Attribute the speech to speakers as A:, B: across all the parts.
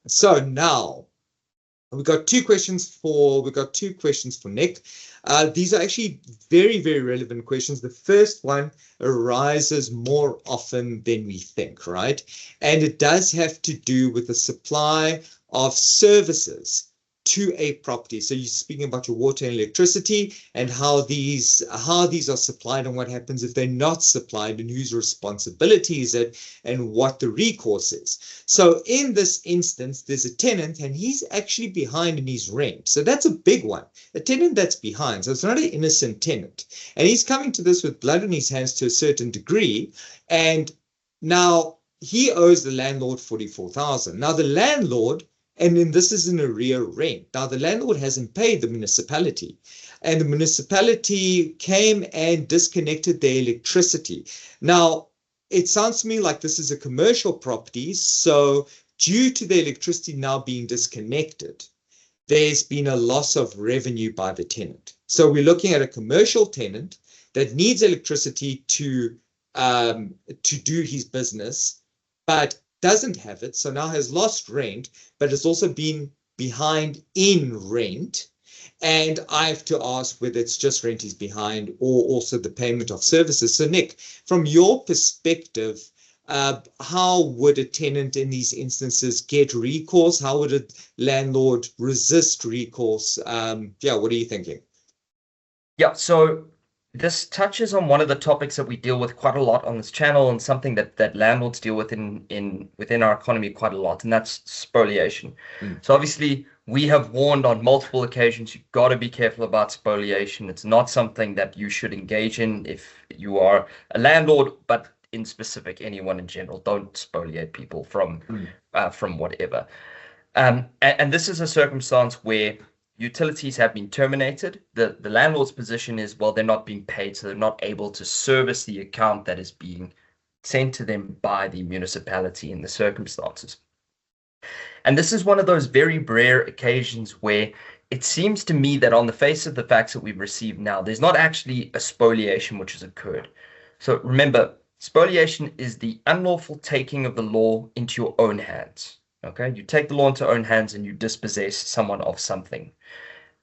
A: So now we've got two questions for Nick. These are actually very, very relevant questions. The first one arises more often than we think, right? And it does have to do with the supply of services to a property. So you're speaking about your water and electricity and how these are supplied and what happens if they're not supplied and whose responsibility is it and what the recourse is. So in this instance, there's a tenant and he's actually behind in his rent. So that's a big one. A tenant that's behind. So it's not an innocent tenant. And he's coming to this with blood on his hands to a certain degree. And now he owes the landlord 44,000. Now the landlord, and then this is an arrear rent. Now the landlord hasn't paid the municipality. And the municipality came and disconnected their electricity. Now, it sounds to me like this is a commercial property. So due to the electricity now being disconnected, there's been a loss of revenue by the tenant. So we're looking at a commercial tenant that needs electricity to do his business, but doesn't have it. So now has lost rent, but has also been behind in rent. And I have to ask whether it's just rent is behind or also the payment of services. So Nick, from your perspective, how would a tenant in these instances get recourse? How would a landlord resist recourse? Yeah, what are you thinking?
B: Yeah, so this touches on one of the topics that we deal with quite a lot on this channel, and something that landlords deal with within our economy quite a lot, and that's spoliation. So obviously we have warned on multiple occasions, you've got to be careful about spoliation. It's not something that you should engage in if you are a landlord, but in specific, anyone in general, don't spoliate people from whatever. And this is a circumstance where utilities have been terminated. The landlord's position is, well, they're not being paid, so they're not able to service the account that is being sent to them by the municipality in the circumstances. And this is one of those very rare occasions where it seems to me that on the face of the facts that we've received now, there's not actually a spoliation which has occurred. So remember, spoliation is the unlawful taking of the law into your own hands. Okay, you take the law into your own hands and you dispossess someone of something.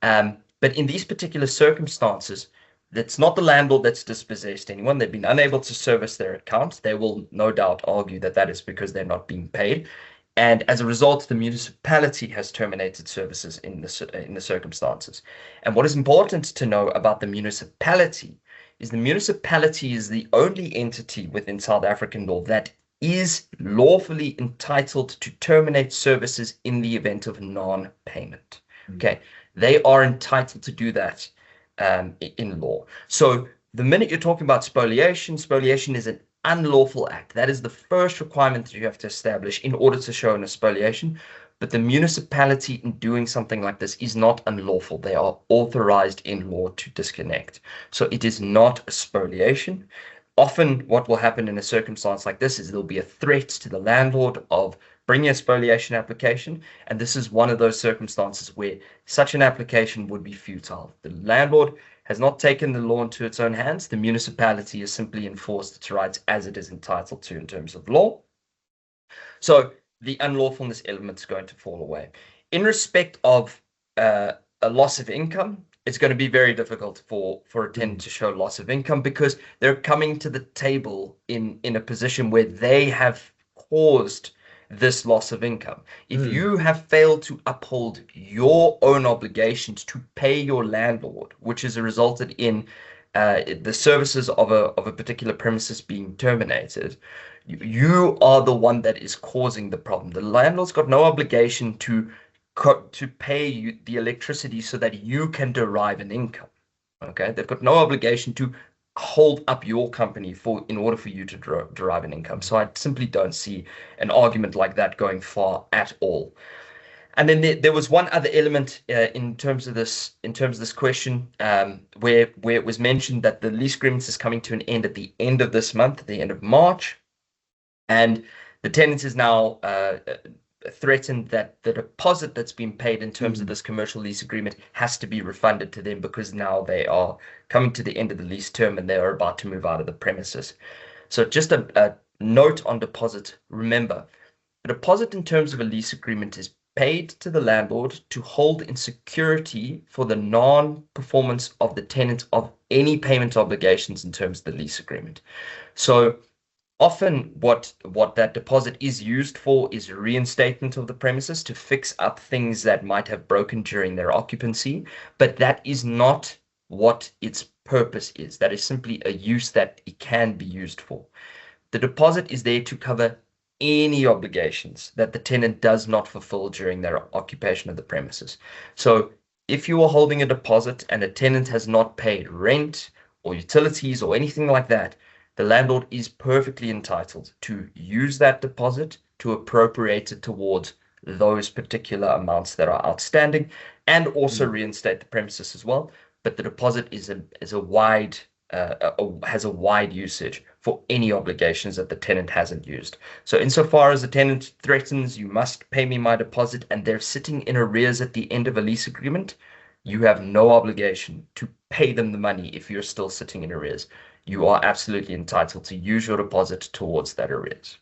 B: But in these particular circumstances, it's not the landlord that's dispossessed anyone. They've been unable to service their account. They will no doubt argue that that is because they're not being paid. And as a result, the municipality has terminated services in the circumstances. And what is important to know about the municipality is the only entity within South African law that is lawfully entitled to terminate services in the event of non-payment. Okay, they are entitled to do that in law. So the minute you're talking about spoliation, spoliation is an unlawful act. That is the first requirement that you have to establish in order to show an spoliation. But the municipality in doing something like this is not unlawful. They are authorized in law to disconnect. So it is not a spoliation. Often what will happen in a circumstance like this is there'll be a threat to the landlord of bringing a spoliation application. And this is one of those circumstances where such an application would be futile. The landlord has not taken the law into its own hands. The municipality has simply enforced its rights as it is entitled to in terms of law. So the unlawfulness element is going to fall away. In respect of a loss of income, it's going to be very difficult for a tenant to show loss of income because they're coming to the table in a position where they have caused this loss of income. If you have failed to uphold your own obligations to pay your landlord, which has resulted in the services of a particular premises being terminated, you are the one that is causing the problem. The landlord's got no obligation to pay you the electricity so that you can derive an income. Okay, they've got no obligation to hold up your company in order for you to derive an income. So I simply don't see an argument like that going far at all. And then there was one other element in terms of this question where it was mentioned that the lease agreement is coming to an end at the end of this month, at the end of March, and the tenant is now threatened that the deposit that's been paid in terms of this commercial lease agreement has to be refunded to them because now they are coming to the end of the lease term and they are about to move out of the premises. So just a note on deposit. Remember, A deposit in terms of a lease agreement is paid to the landlord to hold in security for the non-performance of the tenant of any payment obligations in terms of the lease agreement. So often what that deposit is used for is reinstatement of the premises to fix up things that might have broken during their occupancy, but that is not what its purpose is. That is simply a use that it can be used for. The deposit is there to cover any obligations that the tenant does not fulfill during their occupation of the premises. So if you are holding a deposit and a tenant has not paid rent or utilities or anything like that, the landlord is perfectly entitled to use that deposit to appropriate it towards those particular amounts that are outstanding and also reinstate the premises as well. But the deposit is a wide has a wide usage for any obligations that the tenant hasn't used. So insofar as the tenant threatens, you must pay me my deposit, and they're sitting in arrears at the end of a lease agreement, you have no obligation to pay them the money if you're still sitting in arrears. You are absolutely entitled to use your deposit towards that arrears.